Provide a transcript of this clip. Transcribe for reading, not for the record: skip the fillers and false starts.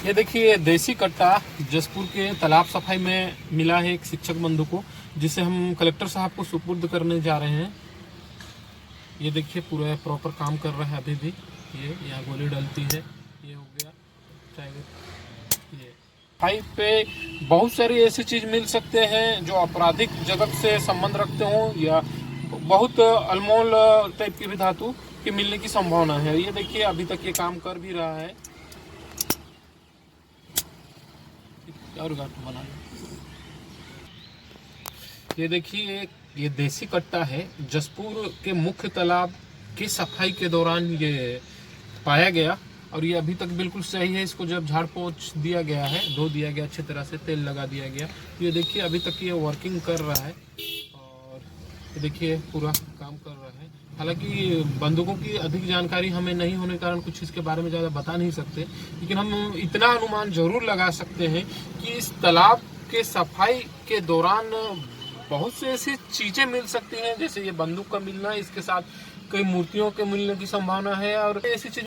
ये देखिए देसी कट्टा जसपुर के तालाब सफाई में मिला है एक शिक्षक बंधु को, जिसे हम कलेक्टर साहब को सुपुर्द करने जा रहे हैं। ये देखिए पूरा प्रॉपर काम कर रहा है अभी भी। ये यहाँ गोली डलती है, ये हो गया टाइगर। ये सफाई पे बहुत सारी ऐसी चीज मिल सकते हैं जो आपराधिक जगत से संबंध रखते हों, या बहुत अनमोल टाइप की भी धातु के मिलने की संभावना है। ये देखिए अभी तक ये काम कर भी रहा है। और बना ये देखिए ये देसी कट्टा है, जसपुर के मुख्य तालाब की सफाई के दौरान ये पाया गया और ये अभी तक बिल्कुल सही है। इसको जब झाड़ पोंछ दिया गया है, धो दिया गया अच्छे तरह से, तेल लगा दिया गया, ये देखिए अभी तक ये वर्किंग कर रहा है और ये देखिए पूरा काम कर रहा है। हालांकि बंदूकों की अधिक जानकारी हमें नहीं होने के कारण कुछ इसके बारे में ज़्यादा बता नहीं सकते, लेकिन हम इतना अनुमान जरूर लगा सकते हैं कि इस तालाब के सफाई के दौरान बहुत से ऐसी चीज़ें मिल सकती हैं, जैसे ये बंदूक का मिलना, इसके साथ कई मूर्तियों के मिलने की संभावना है और ऐसी चीज़